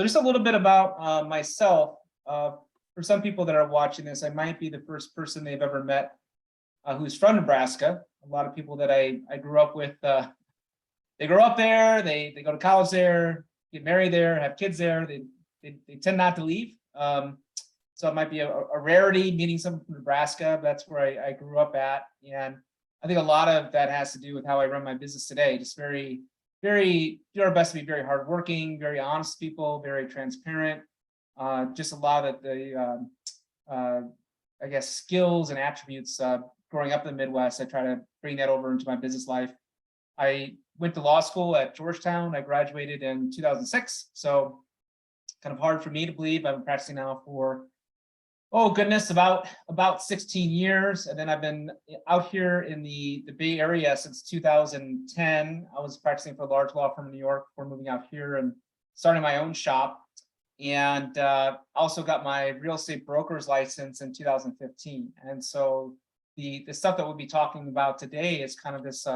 So just a little bit about myself. For some people that are watching this, I might be the first person they've ever met who's from Nebraska. A lot of people that I grew up with, they grow up there, they go to college there, get married there, have kids there. They tend not to leave. So it might be a rarity meeting someone from Nebraska. But that's where I grew up at. And I think a lot of that has to do with how I run my business today. Just very, do our best to be very hardworking, very honest people, very transparent. Just a lot of the, I guess, skills and attributes growing up in the Midwest. I try to bring that over into my business life. I went to law school at Georgetown. I graduated in 2006. So kind of hard for me to believe. I've been practicing now for, oh goodness, about 16 years. And then I've been out here in the Bay Area since 2010. I was practicing for a large law firm in New York before moving out here and starting my own shop. And also got my real estate broker's license in 2015. And so the stuff that we'll be talking about today is kind of this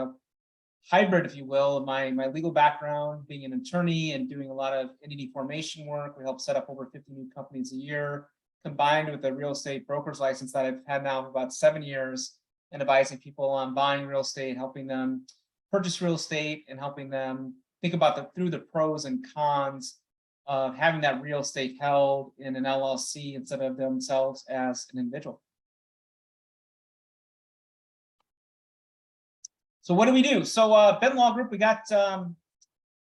hybrid, if you will, of my legal background, being an attorney and doing a lot of entity formation work. We help set up over 50 new companies a year, combined with a real estate broker's license that I've had now for about 7 years, and advising people on buying real estate, helping them purchase real estate, and helping them think about through the pros and cons of having that real estate held in an LLC instead of themselves as an individual. So what do we do? So Ben Law Group, we got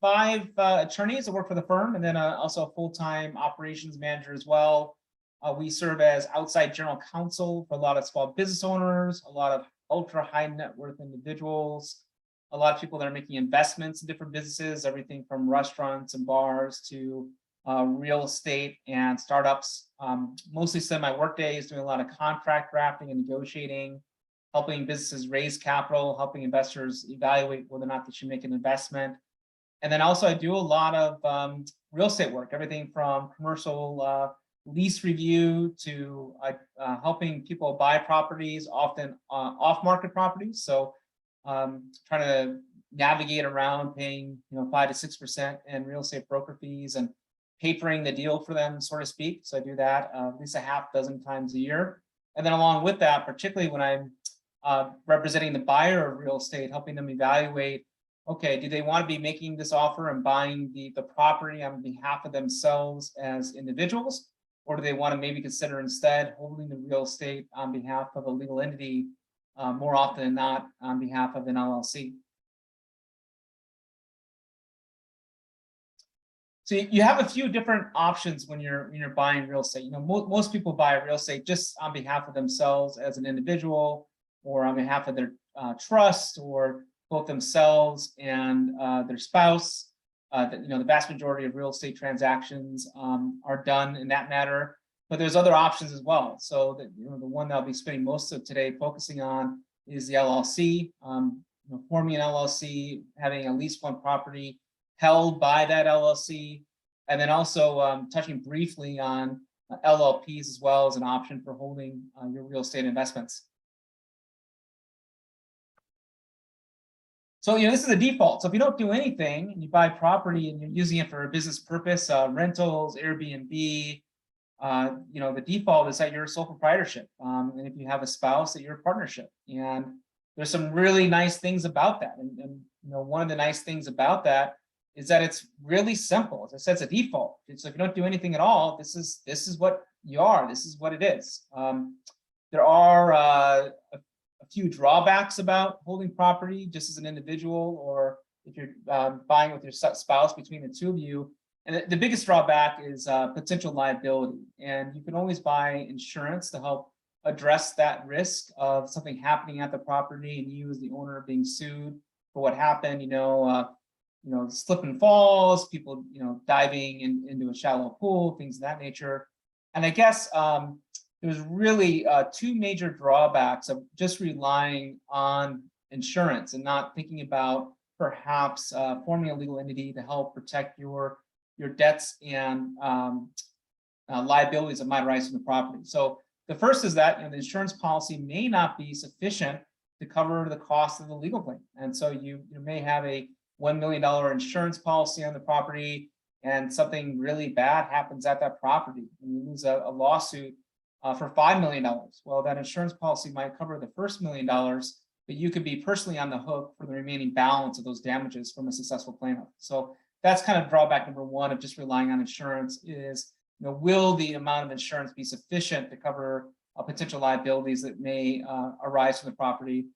5 attorneys that work for the firm, and then also a full-time operations manager as well. We serve as outside general counsel for a lot of small business owners, a lot of ultra high net worth individuals, a lot of people that are making investments in different businesses, everything from restaurants and bars to real estate and startups. Mostly spend my work days doing a lot of contract drafting and negotiating, helping businesses raise capital, helping investors evaluate whether or not they should make an investment. And then also I do a lot of real estate work, everything from commercial lease review to helping people buy properties, often off-market properties. So trying to navigate around paying 5 to 6% in real estate broker fees and papering the deal for them, so to speak. So I do that at least a half dozen times a year. And then along with that, particularly when I'm representing the buyer of real estate, helping them evaluate, okay, do they want to be making this offer and buying the property on behalf of themselves as individuals? Or do they want to maybe consider instead holding the real estate on behalf of a legal entity, more often than not on behalf of an LLC? So you have a few different options when you're buying real estate. Most people buy real estate just on behalf of themselves as an individual, or on behalf of their trust, or both themselves and their spouse. The vast majority of real estate transactions are done in that manner, but there's other options as well. So the one that I'll be spending most of today focusing on is the LLC. Forming an LLC, having at least one property held by that LLC, and then also touching briefly on LLPs as well as an option for holding your real estate investments. So, this is a default. So if you don't do anything and you buy property and you're using it for a business purpose, rentals, Airbnb, the default is that you're a sole proprietorship. And if you have a spouse, that you're a partnership. And there's some really nice things about that. And one of the nice things about that is that it's really simple. As I said, it's a default. So if you don't do anything at all, this is what you are. This is what it is. There are a few drawbacks about holding property just as an individual, or if you're buying with your spouse, between the two of you. And the biggest drawback is potential liability. And you can always buy insurance to help address that risk of something happening at the property and you as the owner being sued for what happened, slip and falls, people, diving into a shallow pool, things of that nature. And I guess there's really 2 major drawbacks of just relying on insurance and not thinking about perhaps forming a legal entity to help protect your debts and liabilities that might arise from the property. So the first is that the insurance policy may not be sufficient to cover the cost of the legal claim. And so you may have a $1 million insurance policy on the property, and something really bad happens at that property, and you lose a lawsuit for $5 million. Well, that insurance policy might cover the first $1 million, but you could be personally on the hook for the remaining balance of those damages from a successful plaintiff. So that's kind of drawback number one of just relying on insurance is, will the amount of insurance be sufficient to cover potential liabilities that may arise from the property?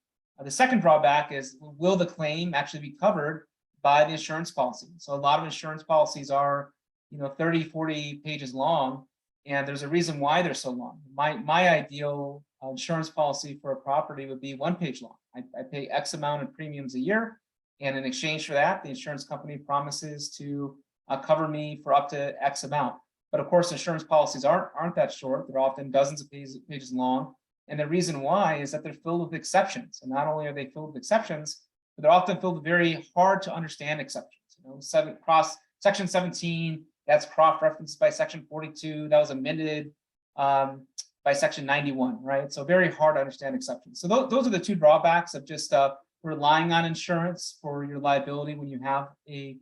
The second drawback is, will the claim actually be covered by the insurance policy? So a lot of insurance policies are, 30, 40 pages long, and there's a reason why they're so long. My ideal insurance policy for a property would be 1 page long. I pay X amount of premiums a year, and in exchange for that, the insurance company promises to cover me for up to X amount. But of course, insurance policies aren't that short. They're often dozens of pages long. And the reason why is that they're filled with exceptions. And not only are they filled with exceptions, but they're often filled with very hard to understand exceptions. Section 17, that's cross-referenced by section 42, that was amended by section 91, right? So very hard to understand exceptions. So those are the two drawbacks of just relying on insurance for your liability when you have a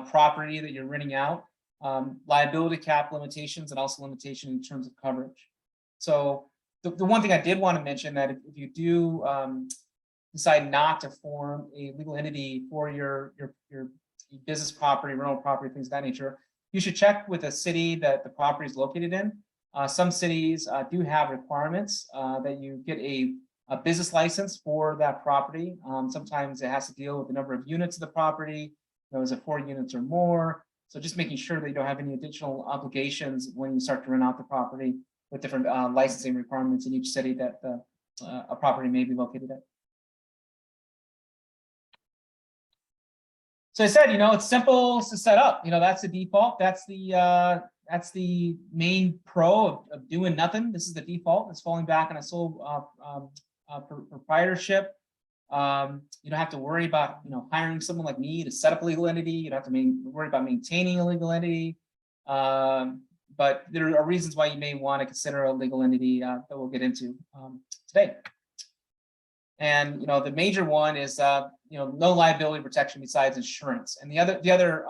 property that you're renting out. Liability cap limitations and also limitation in terms of coverage. So the one thing I did want to mention that if you do decide not to form a legal entity for your business property, rental property, things of that nature, you should check with a city that the property is located in. Some cities do have requirements that you get a business license for that property. Sometimes it has to deal with the number of units of the property. Is it 4 units or more? So just making sure that you don't have any additional obligations when you start to rent out the property with different licensing requirements in each city that a property may be located at. So I said, it's simple to set up. That's the default. That's the main pro of doing nothing. This is the default. It's falling back on a sole proprietorship. You don't have to worry about hiring someone like me to set up a legal entity. You don't have to worry about maintaining a legal entity. But there are reasons why you may want to consider a legal entity that we'll get into today. And the major one is no liability protection besides insurance. And the other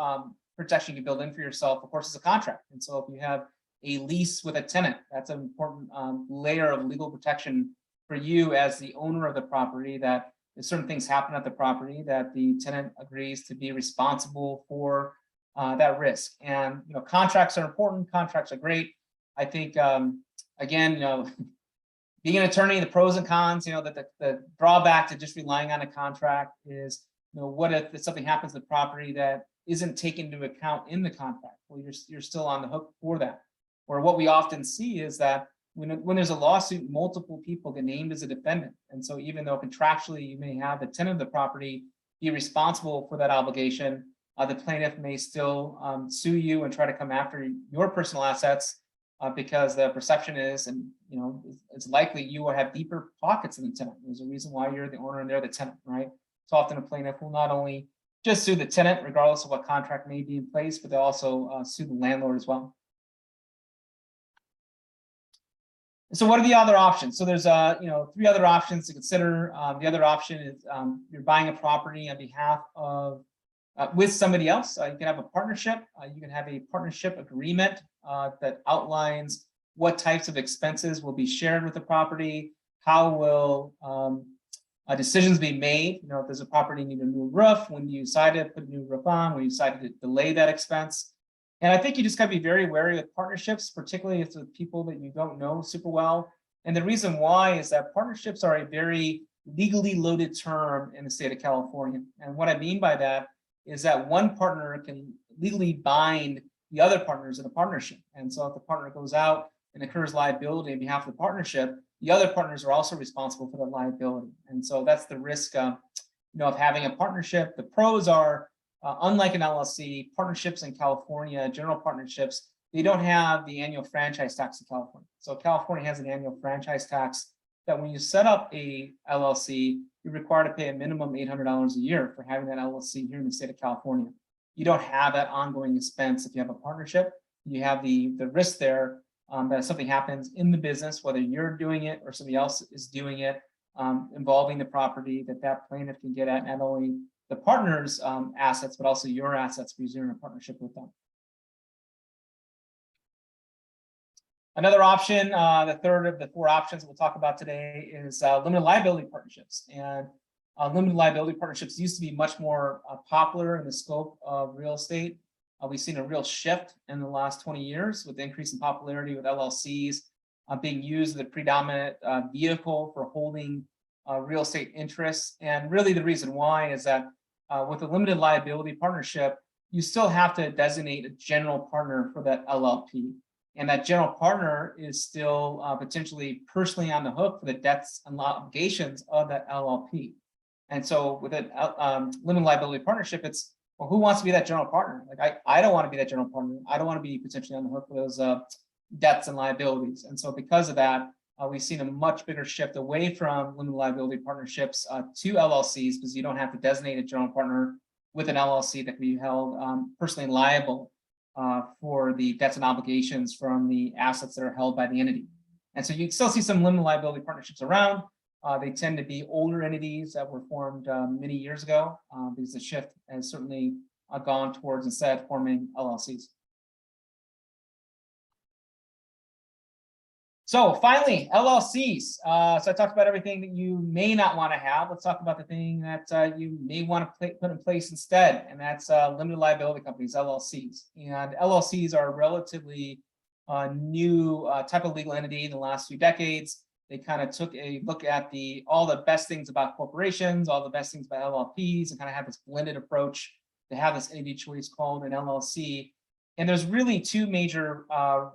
protection you can build in for yourself, of course, is a contract. And so if you have a lease with a tenant, that's an important layer of legal protection for you as the owner of the property, that if certain things happen at the property, that the tenant agrees to be responsible for that risk. And contracts are important. Contracts are great. I think again, being an attorney, the pros and cons. That the drawback to just relying on a contract is, what if something happens to the property that isn't taken into account in the contract? Well, you're still on the hook for that. Or what we often see is that when there's a lawsuit, multiple people get named as a defendant. And so even though contractually you may have the tenant of the property be responsible for that obligation, the plaintiff may still sue you and try to come after your personal assets because the perception is, and it's likely you will have deeper pockets than the tenant. There's a reason why you're the owner and they're the tenant, right? So often a plaintiff will not only just sue the tenant, regardless of what contract may be in place, but they'll also sue the landlord as well. So what are the other options? So there's 3 other options to consider. The other option is you're buying a property on behalf of with somebody else. You can have a partnership. You can have a partnership agreement that outlines what types of expenses will be shared with the property. How will decisions be made? Does a property need a new roof? When do you decide to put a new roof on? When you decide to delay that expense? And I think you just got to be very wary with partnerships, particularly if it's with people that you don't know super well. And the reason why is that partnerships are a very legally loaded term in the state of California. And what I mean by that is that one partner can legally bind the other partners in a partnership. And so if the partner goes out and incurs liability on behalf of the partnership, the other partners are also responsible for the liability. And so that's the risk of having a partnership. The pros are, unlike an LLC, partnerships in California, general partnerships, they don't have the annual franchise tax in California. So California has an annual franchise tax that when you set up a LLC, you're required to pay a minimum $800 a year for having that LLC here in the state of California. You don't have that ongoing expense if you have a partnership. You have the risk there that if something happens in the business, whether you're doing it or somebody else is doing it, involving the property, that plaintiff can get at not only the partner's assets, but also your assets because you're in a partnership with them. Another option, the third of the four options we'll talk about today, is limited liability partnerships. And limited liability partnerships used to be much more popular in the scope of real estate. We've seen a real shift in the last 20 years with the increase in popularity with LLCs being used as the predominant vehicle for holding real estate interests. And really the reason why is that with a limited liability partnership, you still have to designate a general partner for that LLP. And that general partner is still potentially personally on the hook for the debts and obligations of that LLP. And so with a limited liability partnership, it's, well, who wants to be that general partner? Like I don't want to be that general partner. I don't want to be potentially on the hook for those debts and liabilities. And so because of that, we've seen a much bigger shift away from limited liability partnerships to LLCs, because you don't have to designate a general partner with an LLC that can be held personally liable for the debts and obligations from the assets that are held by the entity. And so you still see some limited liability partnerships around. They tend to be older entities that were formed many years ago, because the shift has certainly gone towards instead forming LLCs. So finally, LLCs. So I talked about everything that you may not want to have. Let's talk about the thing that you may want to put in place instead, and that's limited liability companies, LLCs. And LLCs are a relatively new type of legal entity in the last few decades. They kind of took a look at all the best things about corporations, all the best things about LLPs, and kind of had this blended approach to have this entity choice called an LLC. And there's really two major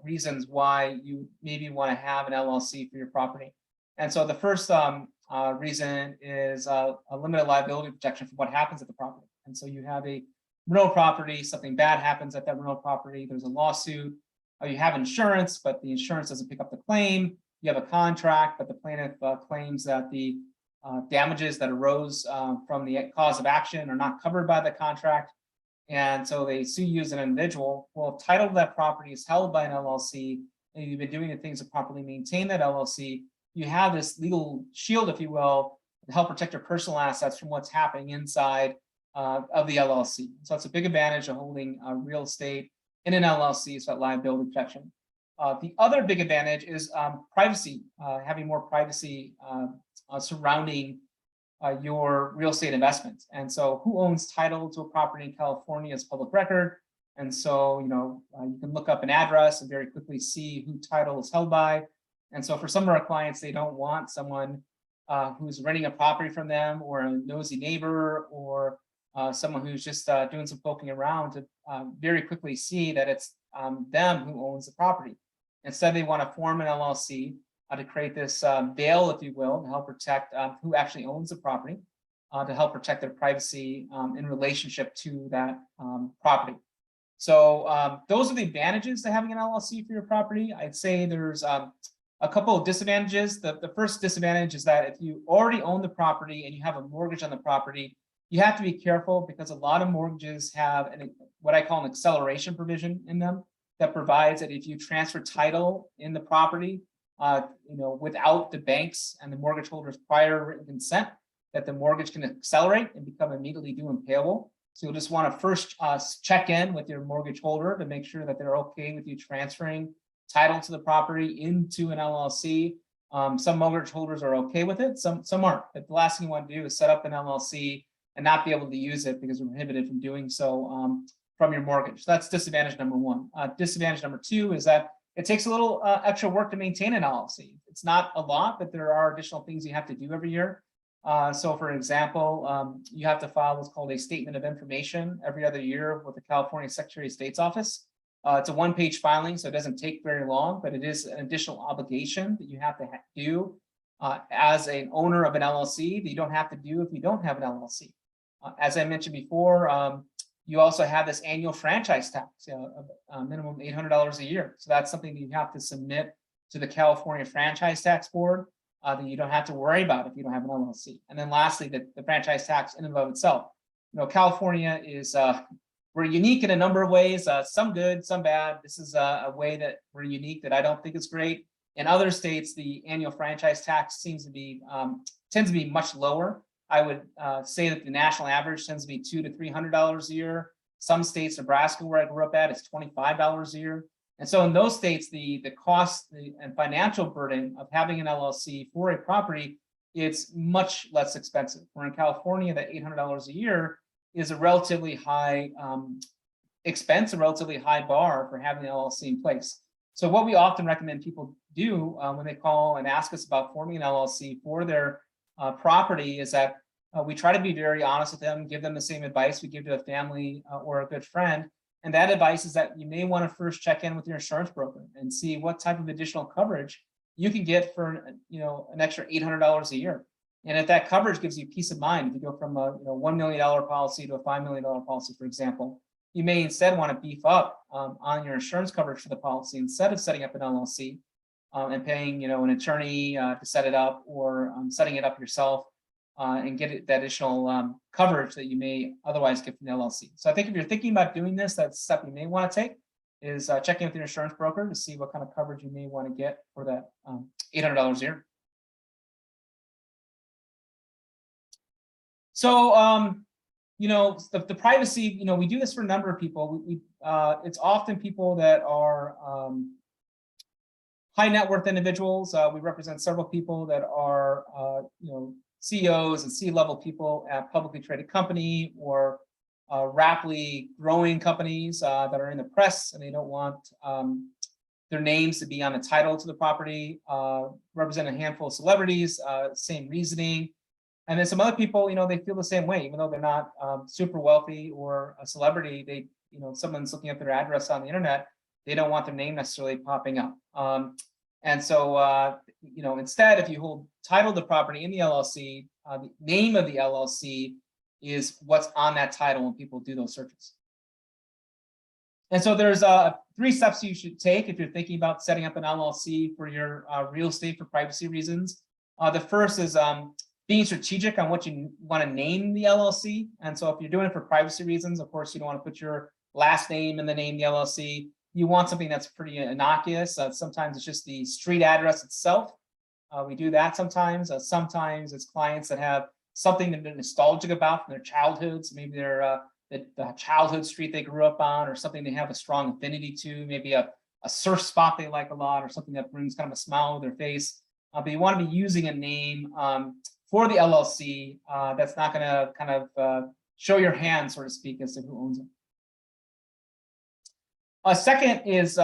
reasons why you maybe want to have an LLC for your property. And so the first reason is a limited liability protection for what happens at the property. And so you have a rental property, something bad happens at that rental property, there's a lawsuit, or you have insurance, but the insurance doesn't pick up the claim. You have a contract, but the plaintiff claims that the damages that arose from the cause of action are not covered by the contract. And so they sue you as an individual. Well, if title of that property is held by an LLC, and you've been doing the things to properly maintain that LLC, you have this legal shield, if you will, to help protect your personal assets from what's happening inside of the LLC. So it's a big advantage of holding real estate in an LLC, is that liability protection. The other big advantage is privacy, having more privacy surrounding your real estate investments. And so who owns title to a property in California is public record. And so, you can look up an address and very quickly see who title is held by. And so for some of our clients, they don't want someone who's renting a property from them, or a nosy neighbor, or someone who's just doing some poking around to very quickly see that it's them who owns the property. Instead, they want to form an LLC to create this veil, if you will, to help protect who actually owns the property, to help protect their privacy in relationship to that property. So those are the advantages to having an LLC for your property. I'd say there's a couple of disadvantages. The first disadvantage is that if you already own the property and you have a mortgage on the property, you have to be careful, because a lot of mortgages have what I call an acceleration provision in them that provides that if you transfer title in the property, without the bank's and the mortgage holder's prior written consent, that the mortgage can accelerate and become immediately due and payable. So you'll just want to first check in with your mortgage holder to make sure that they're okay with you transferring title to the property into an LLC. Some mortgage holders are okay with it, some aren't. But the last thing you want to do is set up an LLC and not be able to use it because you're prohibited from doing so from your mortgage. So that's disadvantage number one. Disadvantage number two is that it takes a little extra work to maintain an LLC. It's not a lot, but there are additional things you have to do every year. So for example, you have to file what's called a statement of information every other year with the California Secretary of State's office. It's a one-page filing, so it doesn't take very long, but it is an additional obligation that you have to do as an owner of an LLC that you don't have to do if you don't have an LLC. As I mentioned before, you also have this annual franchise tax, minimum $800 a year. So that's something that you have to submit to the California Franchise Tax Board that you don't have to worry about if you don't have an LLC. And then lastly, the franchise tax in and of itself. California is, we're unique in a number of ways, some good, some bad. This is a way that we're unique that I don't think is great. In other states, the annual franchise tax tends to be much lower. I would say that the national average tends to be $200 to $300 a year. Some states, Nebraska, where I grew up at, is $25 a year. And so in those states, the cost and financial burden of having an LLC for a property, it's much less expensive. Where in California, that $800 a year is a relatively high expense, a relatively high bar for having an LLC in place. So what we often recommend people do when they call and ask us about forming an LLC for their property is that we try to be very honest with them, give them the same advice we give to a family or a good friend. And that advice is that you may want to first check in with your insurance broker and see what type of additional coverage you can get for an extra $800 a year. And if that coverage gives you peace of mind, if you go from a $1 million policy to a $5 million policy, for example, you may instead want to beef up on your insurance coverage for the policy instead of setting up an LLC and paying an attorney to set it up, or setting it up yourself and get that additional coverage that you may otherwise get from the LLC. So I think if you're thinking about doing this, that's a step you may want to take, is checking with your insurance broker to see what kind of coverage you may want to get for that $800 a year. So, the privacy, we do this for a number of people. It's often people that are high net worth individuals. We represent several people that are, CEOs and C-level people at publicly traded company or rapidly growing companies that are in the press, and they don't want their names to be on the title to the property. Represent a handful of celebrities, same reasoning. And then some other people, they feel the same way, even though they're not super wealthy or a celebrity. They, someone's looking at their address on the internet, they don't want their name necessarily popping up. And so, instead, if you hold title to the property in the LLC, the name of the LLC is what's on that title when people do those searches. And so there's 3 steps you should take if you're thinking about setting up an LLC for your real estate for privacy reasons. The first is being strategic on what you want to name the LLC. And so if you're doing it for privacy reasons, of course, you don't want to put your last name in the name of the LLC. You want something that's pretty innocuous. Sometimes it's just the street address itself. We do that sometimes. Sometimes it's clients that have something that they're nostalgic about from their childhoods. Maybe they're the childhood street they grew up on, or something they have a strong affinity to. Maybe a surf spot they like a lot, or something that brings kind of a smile to their face. But you want to be using a name for the LLC that's not going to kind of show your hand, so to speak, as to who owns it. Second is,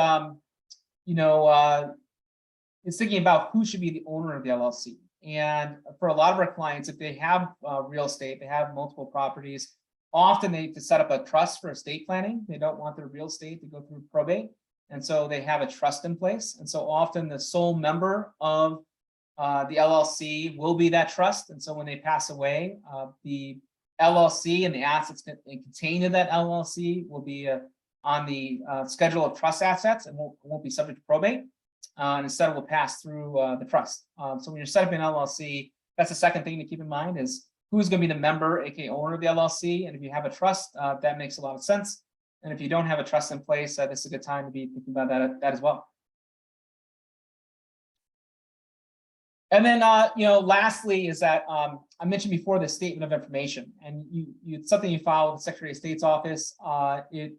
is thinking about who should be the owner of the LLC. And for a lot of our clients, if they have real estate, they have multiple properties, often they have to set up a trust for estate planning. They don't want their real estate to go through probate. And so they have a trust in place. And so often the sole member of the LLC will be that trust. And so when they pass away, the LLC and the assets contained in that LLC will be on the schedule of trust assets and won't be subject to probate. And instead, it will pass through the trust. So when you're setting up an LLC, that's the second thing to keep in mind, is who's going to be the member, aka owner of the LLC. And if you have a trust, that makes a lot of sense. And if you don't have a trust in place, this is a good time to be thinking about that as well. And then, lastly is that I mentioned before the statement of information, and it's something you file with the Secretary of State's office. It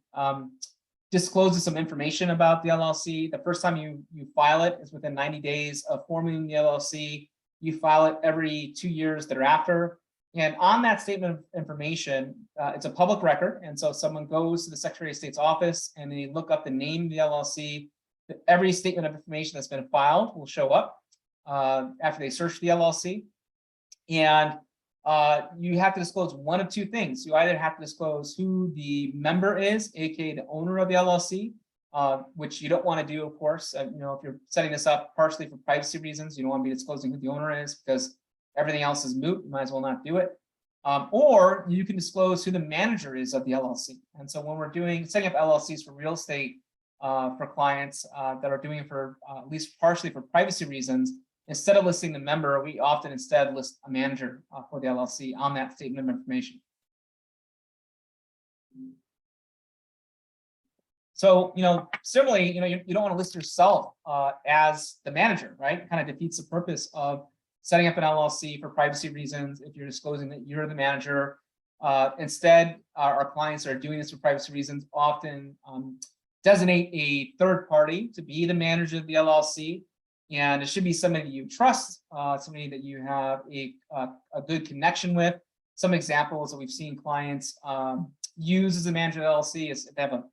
discloses some information about the LLC. The first time you file it is within 90 days of forming the LLC. You file it every 2 years thereafter. And on that statement of information, it's a public record. And so if someone goes to the Secretary of State's office and they look up the name of the LLC, every statement of information that's been filed will show up after they search the LLC. And you have to disclose one of 2 things. You either have to disclose who the member is, aka the owner of the LLC, which you don't want to do, of course. If you're setting this up partially for privacy reasons, you don't want to be disclosing who the owner is because everything else is moot. You might as well not do it. Or you can disclose who the manager is of the LLC. And so when we're setting up LLCs for real estate for clients that are doing it for at least partially for privacy reasons, instead of listing the member, we often instead list a manager for the LLC on that statement of information. So, similarly, you don't want to list yourself as the manager, right? It kind of defeats the purpose of setting up an LLC for privacy reasons if you're disclosing that you're the manager. Instead, our clients that are doing this for privacy reasons often designate a third party to be the manager of the LLC. And it should be somebody you trust, somebody that you have a good connection with. Some examples that we've seen clients use as a manager of the LLC is if they have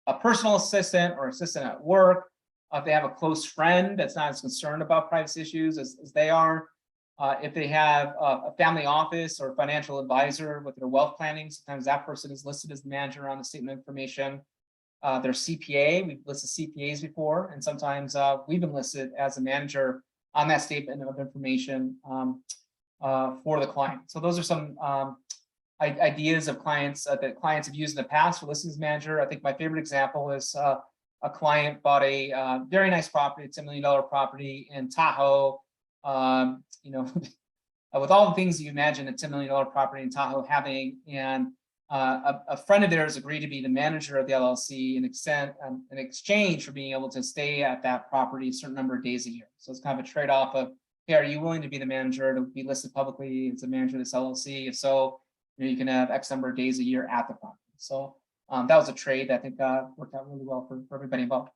a personal assistant or assistant at work, if they have a close friend that's not as concerned about privacy issues as they are, if they have a family office or financial advisor with their wealth planning, sometimes that person is listed as the manager on the statement of information. Their CPA, we've listed CPAs before, and sometimes we've been listed as a manager on that statement of information for the client. So those are some ideas of clients that clients have used in the past for listing as manager. I think my favorite example is a client bought a very nice property. It's $1 million property in Tahoe. You know, with all the things you imagine a $10 million property in Tahoe having, and a friend of theirs agreed to be the manager of the LLC in exchange for being able to stay at that property a certain number of days a year. So it's kind of a trade-off of, hey, are you willing to be the manager to be listed publicly as a manager of this LLC? If so, you can have X number of days a year at the property. So that was a trade that I think worked out really well for everybody involved.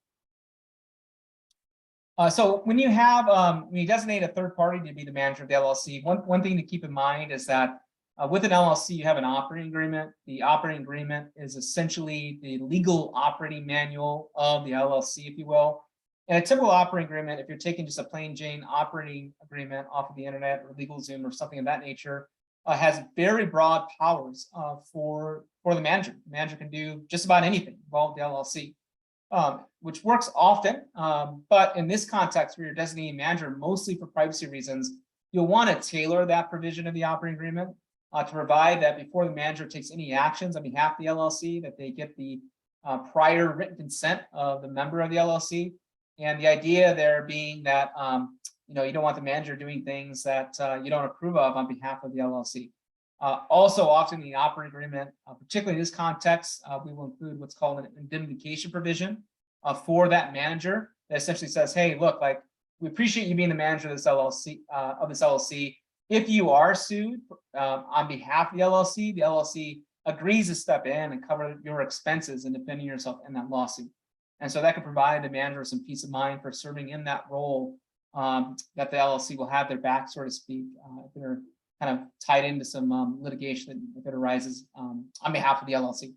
So when you have when you designate a third party to be the manager of the LLC, one thing to keep in mind is that with an LLC, you have an operating agreement. The operating agreement is essentially the legal operating manual of the LLC, if you will. And a typical operating agreement, if you're taking just a plain Jane operating agreement off of the internet or LegalZoom or something of that nature, has very broad powers for the manager. The manager can do just about anything involved with the LLC. Which works often, but in this context where you're designating manager mostly for privacy reasons, you'll want to tailor that provision of the operating agreement to provide that before the manager takes any actions on behalf of the LLC, that they get the prior written consent of the member of the LLC. And the idea there being that you know, you don't want the manager doing things that you don't approve of on behalf of the LLC. Also, often in the operating agreement, particularly in this context, we will include what's called an indemnification provision for that manager that essentially says, hey, look, like, we appreciate you being the manager of this LLC. If you are sued on behalf of the LLC agrees to step in and cover your expenses in defending yourself in that lawsuit. And so that can provide the manager some peace of mind for serving in that role, that the LLC will have their back, so to speak, if they're kind of tied into some litigation if it arises on behalf of the LLC.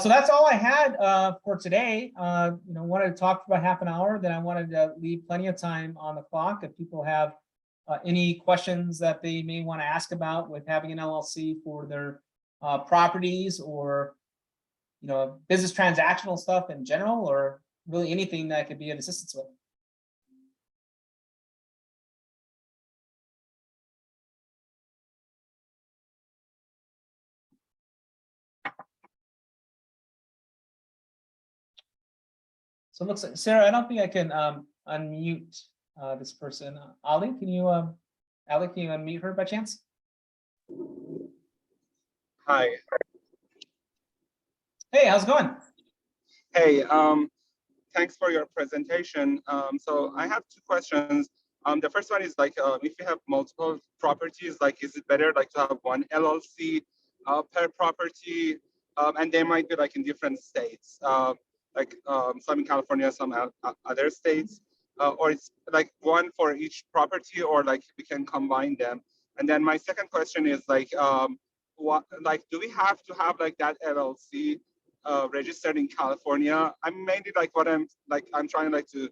So that's all I had for today. You know, wanted to talk for about half an hour, then I wanted to leave plenty of time on the clock if people have any questions that they may want to ask about with having an LLC for their properties, or, you know, business transactional stuff in general, or really anything that could be of assistance with. So it looks like, Sarah, I don't think I can unmute this person. Ali, can you unmute her by chance? Hi. Hey, how's it going? Hey, thanks for your presentation. So I have two questions. The first one is like, if you have multiple properties, like, is it better like to have one LLC per property, and they might be like in different states, like some in California, some other states, or it's like one for each property, or like we can combine them? And then my second question is like, like, do we have to have like that LLC registered in California? I'm mainly like I'm trying like to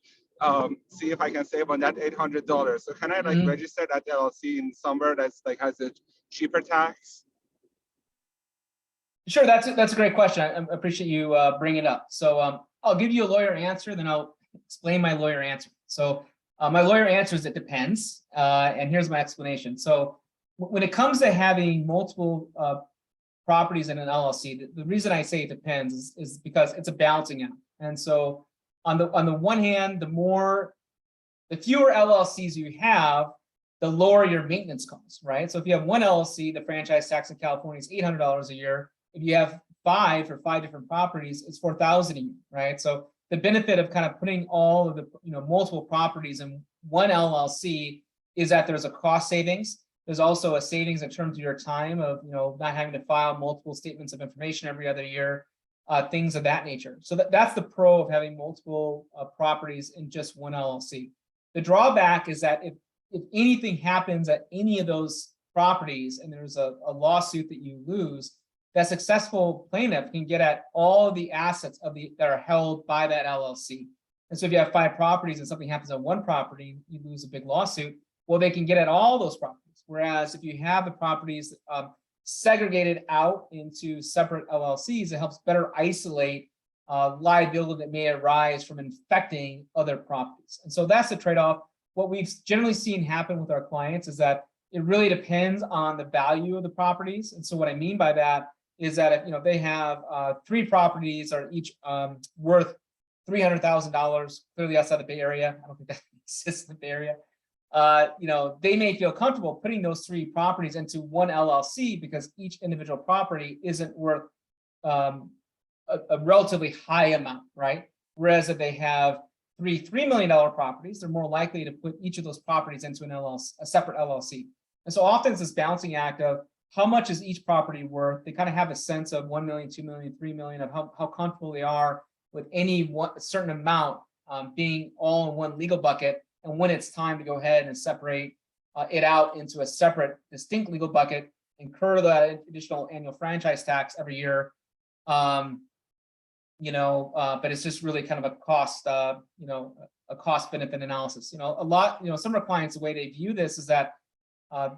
see if I can save on that $800. So can I like register that LLC in somewhere that's like has a cheaper tax? Sure, that's a great question. I appreciate you bringing it up. So I'll give you a lawyer answer, then I'll explain my lawyer answer. So my lawyer answer is it depends, and here's my explanation. So when it comes to having multiple properties in an LLC, the reason I say it depends is because it's a balancing act. And so on the one hand, the fewer LLCs you have, the lower your maintenance costs, right? So if you have one LLC, the franchise tax in California is $800 a year. If you have five different properties, it's $4,000 a year, right? So the benefit of kind of putting all of the multiple properties in one LLC is that there's a cost savings. There's also a savings in terms of your time of not having to file multiple statements of information every other year. things of that nature. So that's the pro of having multiple properties in just one LLC. The drawback is that if anything happens at any of those properties and there's a lawsuit that you lose, that successful plaintiff can get at all the assets that are held by that LLC. And so if you have 5 properties and something happens on one property, you lose a big lawsuit, well, they can get at all those properties. Whereas if you have the properties segregated out into separate LLCs, it helps better isolate liability that may arise from infecting other properties. And so that's the trade-off. What we've generally seen happen with our clients is that it really depends on the value of the properties. And so what I mean by that is that if they have 3 properties are each worth $300,000, clearly outside the Bay Area. I don't think that exists in the Bay Area. They may feel comfortable putting those 3 properties into one LLC because each individual property isn't worth a relatively high amount, right? Whereas if they have $3 million properties, they're more likely to put each of those properties into an LLC, a separate LLC. And so often it's this balancing act of how much is each property worth. They kind of have a sense of 1 million, 2 million, 3 million of how comfortable they are with any certain amount being all in one legal bucket. And when it's time to go ahead and separate it out into a separate, distinct legal bucket, incur that additional annual franchise tax every year, but it's just really kind of a cost, a cost benefit analysis. Some of our clients, the way they view this is that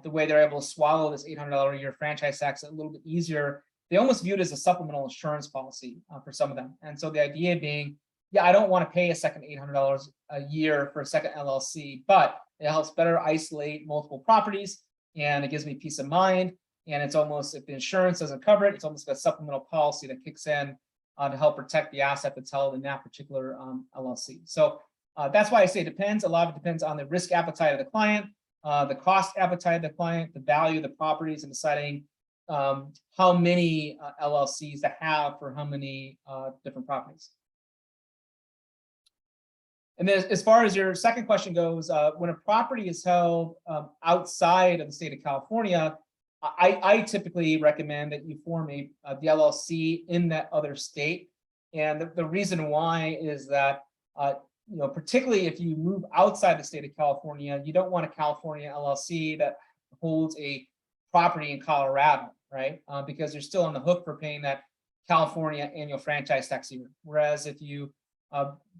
the way they're able to swallow this $800 a year franchise tax a little bit easier. They almost view it as a supplemental insurance policy for some of them. And so the idea being, yeah, I don't want to pay a second $800 a year for a second LLC, but it helps better isolate multiple properties and it gives me peace of mind. And it's almost, if the insurance doesn't cover it, it's almost a supplemental policy that kicks in to help protect the asset that's held in that particular LLC. So that's why I say it depends. A lot of it depends on the risk appetite of the client, the cost appetite of the client, the value of the properties, and deciding how many LLCs to have for how many different properties. And then as far as your second question goes, when a property is held outside of the state of California, I typically recommend that you form the LLC in that other state. And the reason why is that, particularly if you move outside the state of California, you don't want a California LLC that holds a property in Colorado, right? Because you're still on the hook for paying that California annual franchise tax year. Whereas if you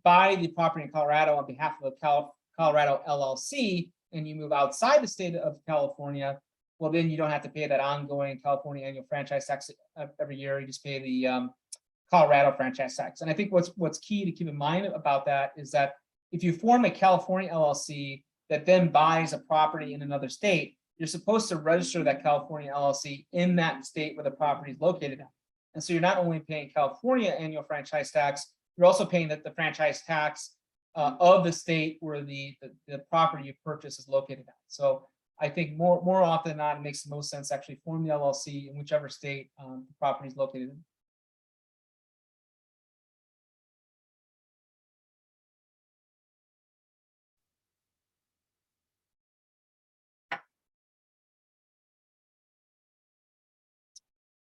buy the property in Colorado on behalf of the Colorado LLC and you move outside the state of California, well, then you don't have to pay that ongoing California annual franchise tax every year. You just pay the Colorado franchise tax. And I think what's key to keep in mind about that is that if you form a California LLC that then buys a property in another state, you're supposed to register that California LLC in that state where the property is located at. And so you're not only paying California annual franchise tax, you're also paying the franchise tax of the state where the property you purchase is located at. So I think more often than not, it makes the most sense to actually form the LLC in whichever state the property is located in.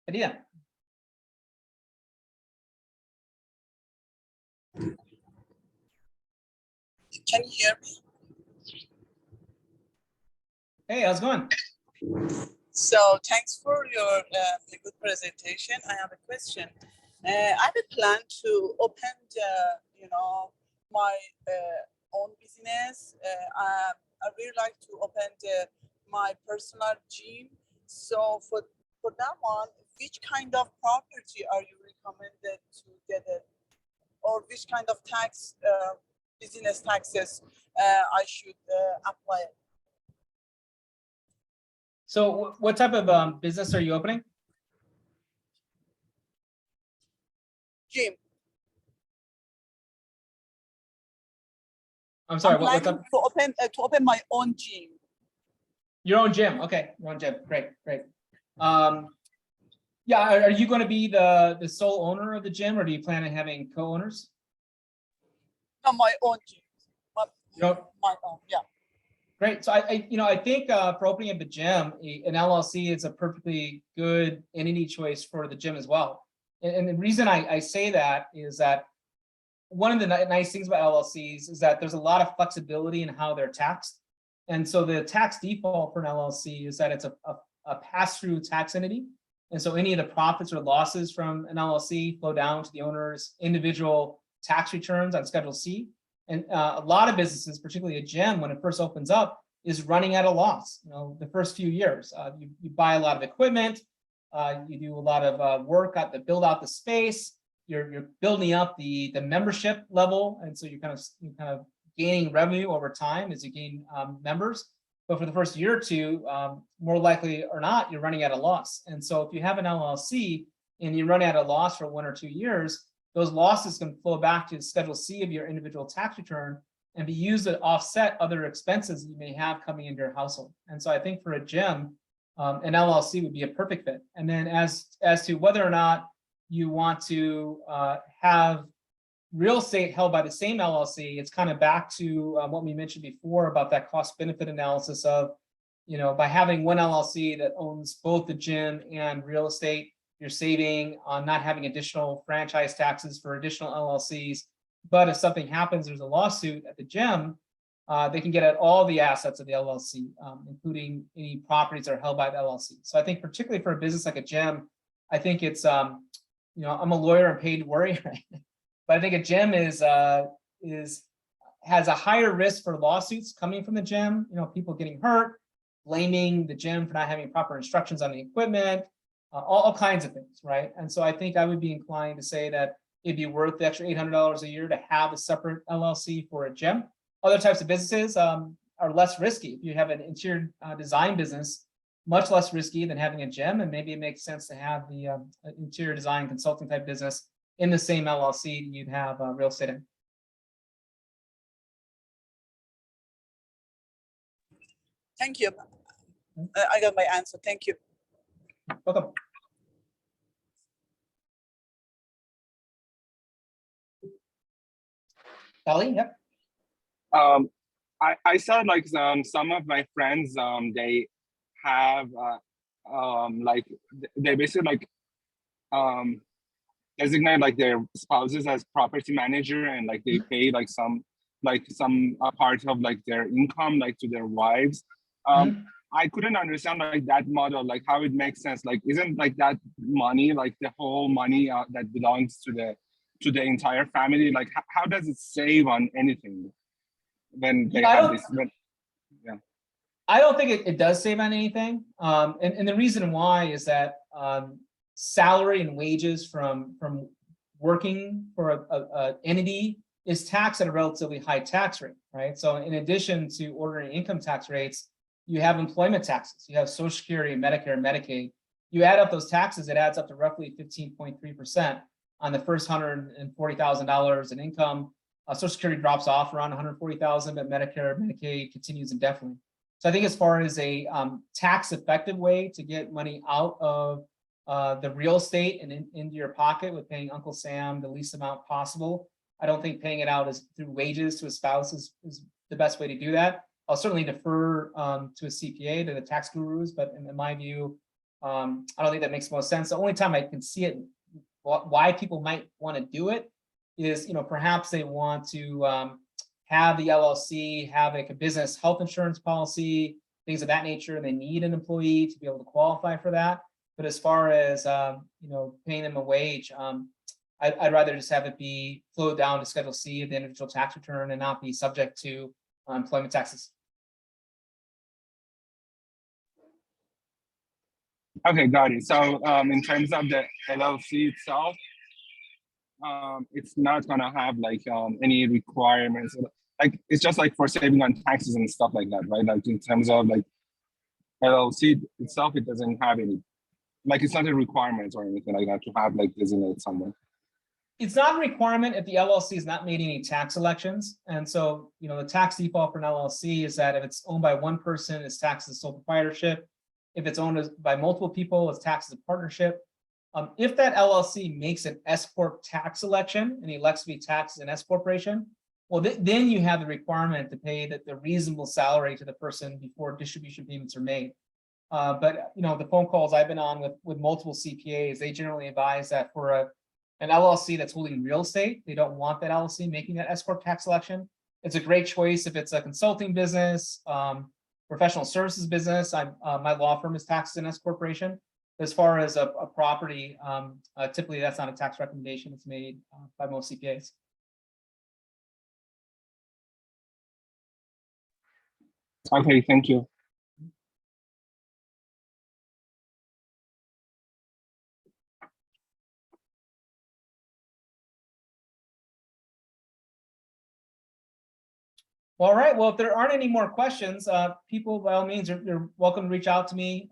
But yeah. Can you hear me? Hey, how's it going? So thanks for your good presentation. I have a question. I have a plan to open, my own business. I really like to open my personal gym. So for that one, which kind of property are you recommended to get it, or which kind of tax, business taxes I should apply? So what type of business are you opening? Gym. I'm sorry, I'm what planning type? to open my own gym. Your own gym. Okay, your own gym. Great. Yeah, are you going to be the sole owner of the gym, or do you plan on having co-owners? No, my own gym. My own, yeah. Great. So I think for opening up a gym, an LLC is a perfectly good entity choice for the gym as well. And the reason I say that is that one of the nice things about LLCs is that there's a lot of flexibility in how they're taxed. And so the tax default for an LLC is that it's a pass-through tax entity. And so any of the profits or losses from an LLC flow down to the owner's individual tax returns on Schedule C. And a lot of businesses, particularly a gym, when it first opens up, is running at a loss. The first few years, you buy a lot of equipment, you do a lot of work at the build out the space. You're building up the membership level, and so you're kind of gaining revenue over time as you gain members. But for the first year or two, more likely or not, you're running at a loss. And so if you have an LLC and you run at a loss for 1 or 2 years, those losses can flow back to Schedule C of your individual tax return and be used to offset other expenses you may have coming into your household. And so I think for a gym, an LLC would be a perfect fit. And then as to whether or not you want to have real estate held by the same LLC, it's kind of back to what we mentioned before about that cost benefit analysis of, by having one LLC that owns both the gym and real estate, you're saving on not having additional franchise taxes for additional LLCs. But if something happens, there's a lawsuit at the gym, they can get at all the assets of the LLC, including any properties that are held by the LLC. So I think particularly for a business like a gym, I think it's, I'm a lawyer and paid to worry, right? But I think a gym has a higher risk for lawsuits coming from the gym, people getting hurt, blaming the gym for not having proper instructions on the equipment, all kinds of things, right? And so I think I would be inclined to say that it'd be worth the extra $800 a year to have a separate LLC for a gym. Other types of businesses are less risky. If you have an interior design business, much less risky than having a gym, and maybe it makes sense to have the interior design consulting type business in the same LLC you'd have real estate in. Thank you. I got my answer. Thank you. Welcome. Kelly, yep. I saw like some of my friends, they have like they basically like designate like their spouses as property manager, and like they pay like some part of like their income like to their wives. I couldn't understand like that model, like how it makes sense. Like, isn't like that money, like the whole money that belongs to the entire family? Like, how does it save on anything when they have this? Yeah, I don't think it does save on anything. And the reason why is that salary and wages from working for a entity is taxed at a relatively high tax rate, right? So in addition to ordinary income tax rates, you have employment taxes, you have Social Security, Medicare, and Medicaid. You add up those taxes, it adds up to roughly 15.3% on the first $140,000 in income. Social Security drops off around $140,000, but Medicare, Medicaid continues indefinitely. So I think as far as a tax effective way to get money out of the real estate and into your pocket with paying Uncle Sam the least amount possible, I don't think paying it out through wages to a spouse is the best way to do that. I'll certainly defer to a CPA, to the tax gurus, but in my view, I don't think that makes most sense. The only time I can see it, why people might want to do it is, perhaps they want to have the LLC have like a business health insurance policy, things of that nature, and they need an employee to be able to qualify for that. But as far as paying them a wage, I'd rather just have it be flowed down to Schedule C of the individual tax return and not be subject to employment taxes. Okay, got it. So in terms of the LLC itself, it's not gonna have like any requirements. Like, it's just like for saving on taxes and stuff like that, right? Like in terms of like LLC itself, it doesn't have any, like it's not a requirement or anything like that to have like designated somewhere. It's not a requirement if the LLC has not made any tax elections. And so, the tax default for an LLC is that if it's owned by one person, it's taxed as sole proprietorship. If it's owned by multiple people, it's taxed as a partnership. If that LLC makes an S Corp tax election and elects to be taxed as an S Corporation, well, then you have the requirement to pay the reasonable salary to the person before distribution payments are made. But the phone calls I've been on with multiple CPAs, they generally advise that for an LLC that's holding real estate, they don't want that LLC making that S corp tax election. It's a great choice if it's a consulting business, professional services business. My law firm is taxed in S corporation. As far as a property, typically that's not a tax recommendation. It's made by most CPAs. Okay, thank you. All right. Well, if there aren't any more questions, people, by all means, you're welcome to reach out to me.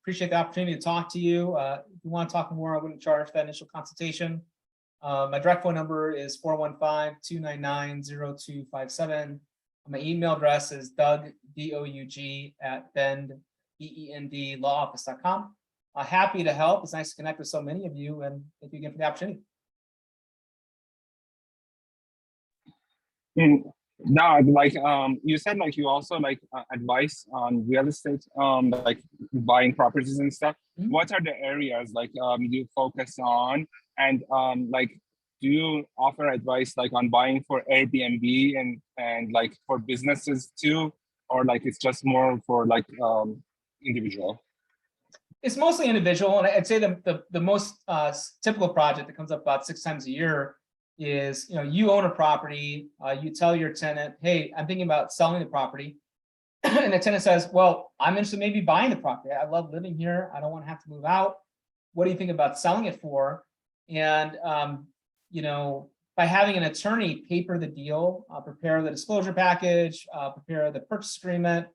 Appreciate the opportunity to talk to you. If you want to talk more, I wouldn't charge that initial consultation. My direct phone number is 415-299-0257. My email address is Doug, D-O-U-G, @bend lawoffice.com. Happy to help. It's nice to connect with so many of you, and thank you again for the opportunity. No, like you said, like you also like advice on real estate, like buying properties and stuff. Mm-hmm. What are the areas like you focus on, and like do you offer advice like on buying for Airbnb and like for businesses too, or like it's just more for like individual? It's mostly individual, and I'd say the most typical project that comes up about 6 times a year is, you own a property, you tell your tenant, hey, I'm thinking about selling the property. And the tenant says, well, I'm interested in maybe buying the property. I love living here. I don't want to have to move out. What do you think about selling it for? And, by having an attorney paper the deal, prepare the disclosure package, prepare the purchase agreement,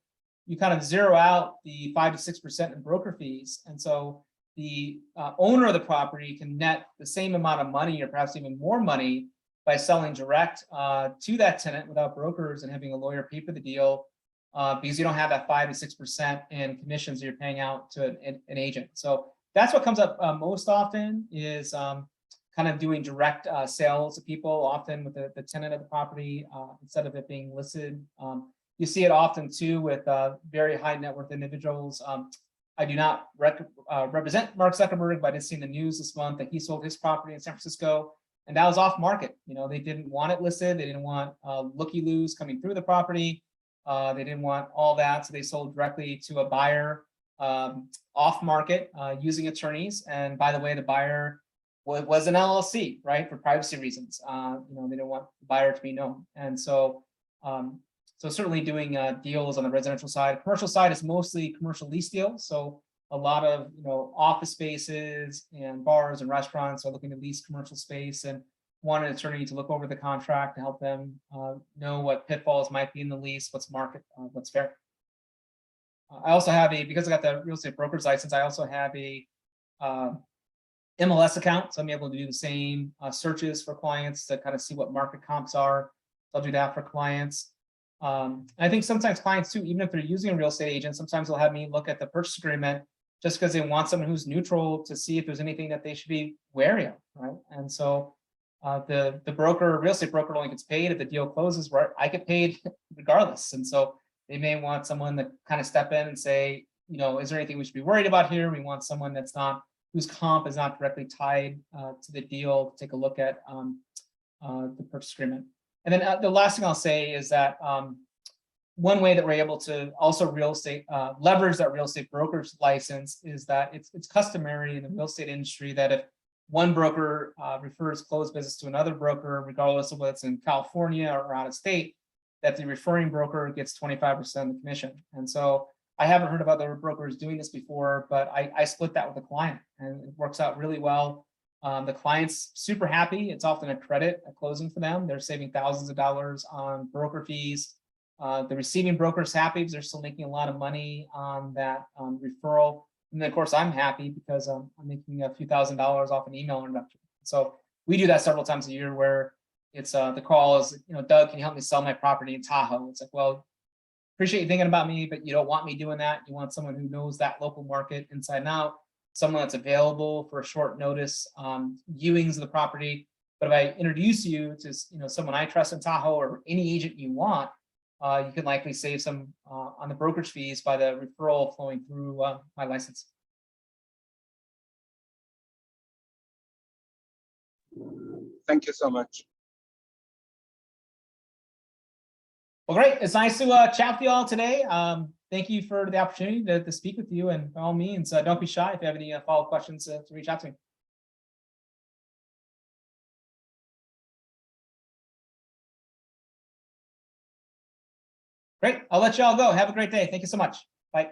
you kind of zero out the 5 to 6% in broker fees. And so the owner of the property can net the same amount of money, or perhaps even more money, by selling direct to that tenant without brokers and having a lawyer paper the deal, because you don't have that 5 to 6% in commissions that you're paying out to an agent. So that's what comes up most often, is kind of doing direct sales to people, often with the tenant of the property, instead of it being listed. You see it often too with very high net worth individuals. I do not represent Mark Zuckerberg, but I did see in the news this month that he sold his property in San Francisco, and that was off market. They didn't want it listed. They didn't want looky-loos coming through the property. They didn't want all that, so they sold directly to a buyer off market using attorneys. And by the way, the buyer was an LLC, right, for privacy reasons. They didn't want the buyer to be known, and so. So certainly doing deals on the residential side. Commercial side is mostly commercial lease deals. So a lot of office spaces and bars and restaurants are looking to lease commercial space and want an attorney to look over the contract to help them know what pitfalls might be in the lease, what's market, what's fair. I also have because I got the real estate broker's license, I also have a MLS account. So I'm able to do the same searches for clients to kind of see what market comps are. So I'll do that for clients. I think sometimes clients too, even if they're using a real estate agent, sometimes they'll have me look at the purchase agreement just because they want someone who's neutral to see if there's anything that they should be wary of, right? And so the real estate broker only gets paid if the deal closes, right? I get paid regardless. And so they may want someone to kind of step in and say, is there anything we should be worried about here? We want someone whose comp is not directly tied to the deal, to take a look at the purchase agreement. And then the last thing I'll say is that one way that we're able to also leverage that real estate broker's license is that it's customary in the real estate industry that if one broker refers closed business to another broker, regardless of whether it's in California or out of state, that the referring broker gets 25% of the commission. And so I haven't heard of other brokers doing this before, but I split that with a client, and it works out really well. The client's super happy. It's often a credit at closing for them. They're saving thousands of dollars on broker fees. The receiving broker's happy because they're still making a lot of money on that referral. And then of course I'm happy because I'm making a few $1,000s off an email introduction. So we do that several times a year where it's the call is, Doug, can you help me sell my property in Tahoe? It's like, well, appreciate you thinking about me, but you don't want me doing that. You want someone who knows that local market inside and out, someone that's available for short notice viewings of the property. But if I introduce you to someone I trust in Tahoe, or any agent you want, you can likely save some on the brokerage fees by the referral flowing through my license. Thank you so much. Well, great. It's nice to chat with you all today. Thank you for the opportunity to speak with you, and by all means, don't be shy if you have any follow-up questions to reach out to me. Great. I'll let you all go. Have a great day. Thank you so much. Bye.